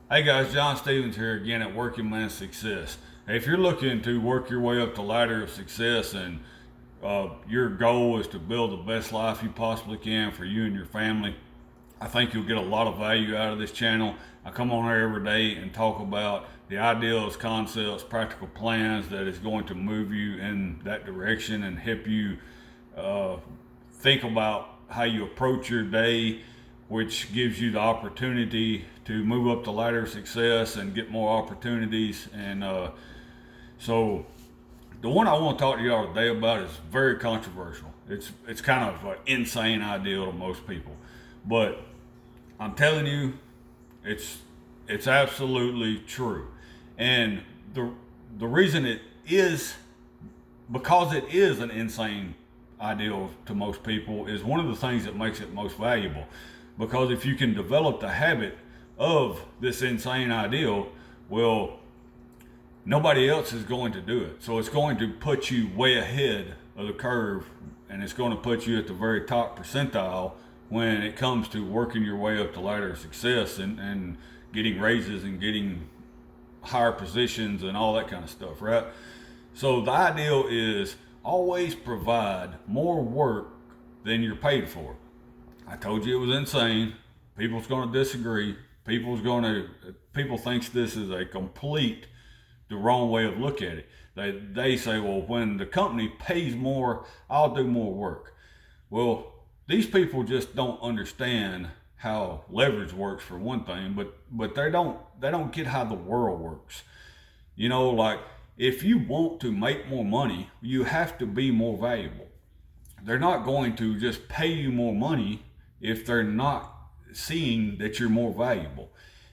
Hey guys, John Stevens here again at Working Man Success. Hey, if you're looking to work your way up the ladder of success and your goal is to build the best life you possibly can for you and your family, I think you'll get a lot of value out of this channel. I come on here every day and talk about the ideas, concepts, practical plans that is going to move you in that direction and help you uh, think about how you approach your day, which gives you the opportunity to move up the ladder of success and get more opportunities. And so the one I want to talk to y'all today about is very controversial. It's kind of an insane idea to most people, but I'm telling you, it's it's absolutely true. And the reason it is because it is an insane ideal to most people is one of the things that makes it most valuable. Because if you can develop the habit of this insane ideal, well, nobody else is going to do it. So it's going to put you way ahead of the curve, and it's going to put you at the very top percentile when it comes to working your way up the ladder of success and getting raises and getting higher positions and all that kind of stuff, right? So the ideal is always provide more work than you're paid for. I told you it was insane. People's going to disagree. People thinks this is a complete the wrong way of look at it. They say, well, when the company pays more, I'll do more work. Well, these people just don't understand how leverage works for one thing, but they don't get how the world works. Like if you want to make more money, you have to be more valuable. They're not going to just pay you more money if they're not seeing that you're more valuable.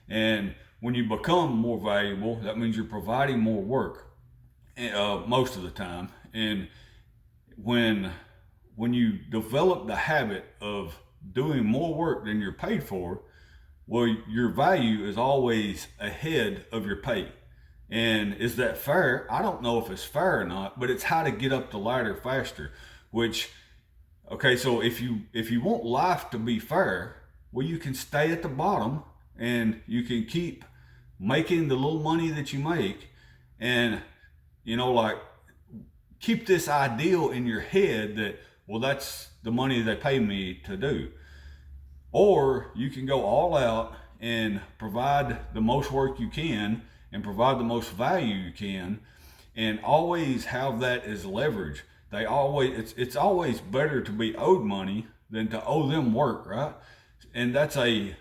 And when you become more valuable, that means you're providing more work most of the time. And when you develop the habit of doing more work than you're paid for, well, your value is always ahead of your pay. And is that fair? I don't know if it's fair or not, but it's how to get up the ladder faster. Which, okay, so if you want life to be fair, well, you can stay at the bottom and you can keep making the little money that you make, and like keep this ideal in your head that, well, that's the money they pay me to do. Or you can go all out and provide the most work you can and provide the most value you can, and always have that as leverage. It's always better to be owed money than to owe them work, right? And that's an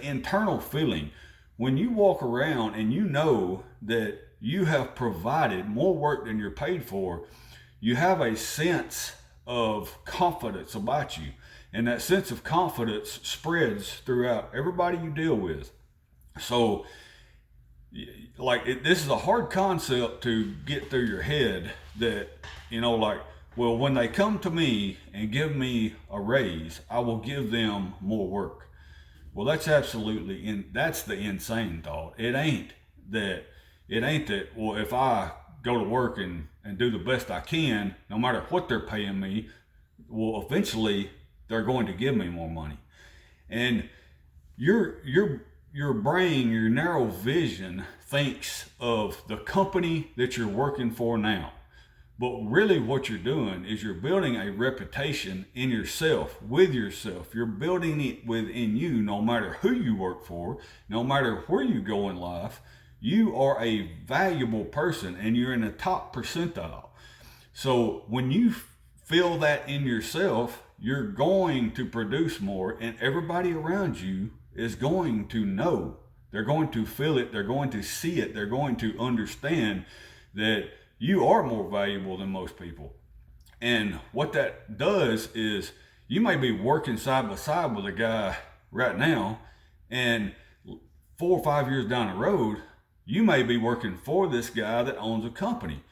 internal feeling. When you walk around and you know that you have provided more work than you're paid for, you have a sense of confidence about you. And that sense of confidence spreads throughout everybody you deal with. So, this is a hard concept to get through your head that, well, when they come to me and give me a raise, I will give them more work. Well, that's the insane thought. It ain't that, well, if I go to work and do the best I can, no matter what they're paying me, well, eventually they're going to give me more money. And your brain, your narrow vision thinks of the company that you're working for now. But really what you're doing is you're building a reputation in yourself, with yourself. You're building it within you, no matter who you work for, no matter where you go in life. You are a valuable person and you're in the top percentile. So when you feel that in yourself, you're going to produce more, and everybody around you is going to know. They're going to feel it. They're going to see it. They're going to understand that you are more valuable than most people. And what that does is you may be working side by side with a guy right now, and 4 or 5 years down the road, you may be working for this guy that owns a company.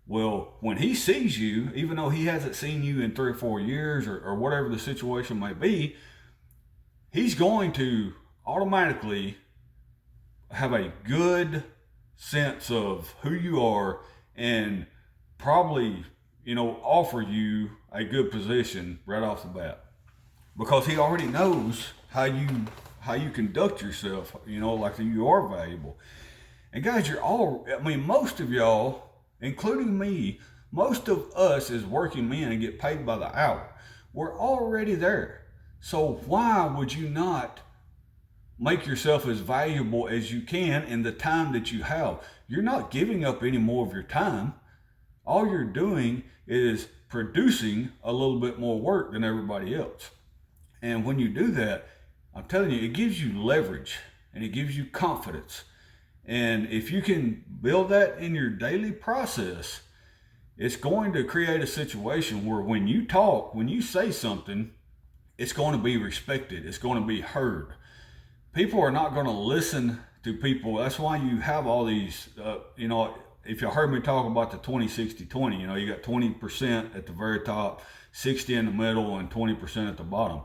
Well, when he sees you, even though he hasn't seen you in 3 or 4 years or whatever the situation may be, he's going to automatically have a good sense of who you are and probably, offer you a good position right off the bat, because he already knows you conduct yourself, like you are valuable. And guys, most of y'all, including me, most of us as working men and get paid by the hour, we're already there. So why would you not make yourself as valuable as you can in the time that you have? You're not giving up any more of your time. All you're doing is producing a little bit more work than everybody else. And when you do that, I'm telling you, it gives you leverage and it gives you confidence. And if you can build that in your daily process, it's going to create a situation where when you talk, when you say something, it's going to be respected. It's going to be heard. People are not going to listen to people. That's why you have all these, if you heard me talk about the 20-60-20, you got 20% at the very top, 60 in the middle, and 20% at the bottom.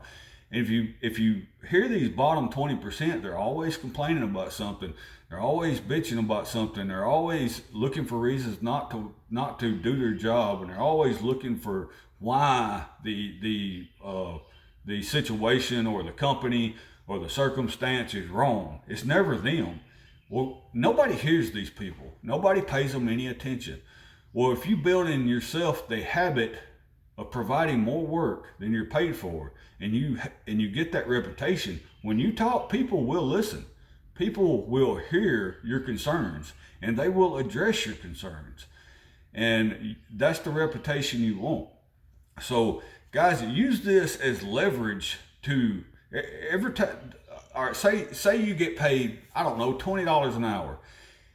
And if you hear these bottom 20%, they're always complaining about something. They're always bitching about something. They're always looking for reasons not to do their job, and they're always looking for why the situation or the company or the circumstance is wrong. It's never them. Well, nobody hears these people. Nobody pays them any attention. Well, if you build in yourself the habit of providing more work than you're paid for, and you get that reputation, when you talk, people will listen. People will hear your concerns, and they will address your concerns. And that's the reputation you want. So, guys, use this as leverage to every time. All right, say you get paid, I don't know, $20 an hour,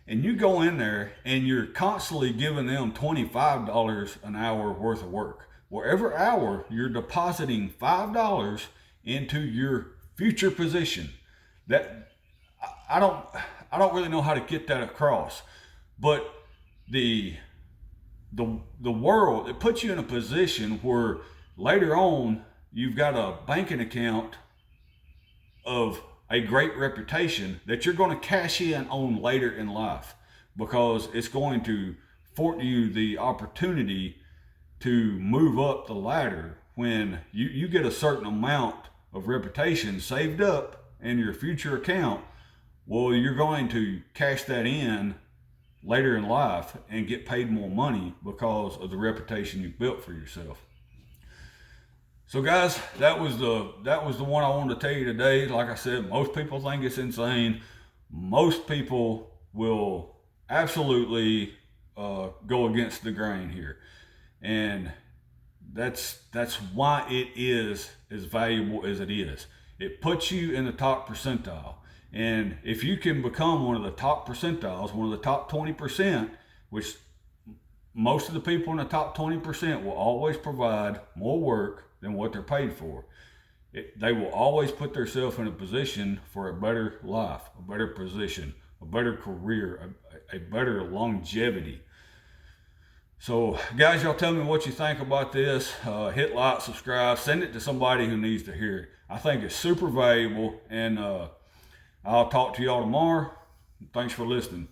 and you go in there and you're constantly giving them $25 an hour worth of work. Well, every hour you're depositing $5 into your future position. That I don't really know how to get that across, but the world, it puts you in a position where later on you've got a banking account of a great reputation that you're going to cash in on later in life, because it's going to afford you the opportunity to move up the ladder when you get a certain amount of reputation saved up in your future account. Well, you're going to cash that in later in life and get paid more money because of the reputation you built for yourself. So guys, that was the one I wanted to tell you today. Like I said, most people think it's insane. Most people will absolutely go against the grain here. And that's why it is as valuable as it is. It puts you in the top percentile. And if you can become one of the top percentiles, one of the top 20%, which most of the people in the top 20% will always provide more work than what they're paid for. They will always put themselves in a position for a better life, a better position, a better career, a better longevity. So guys, y'all tell me what you think about this. Hit like, subscribe, send it to somebody who needs to hear it. I think it's super valuable, and I'll talk to y'all tomorrow. Thanks for listening.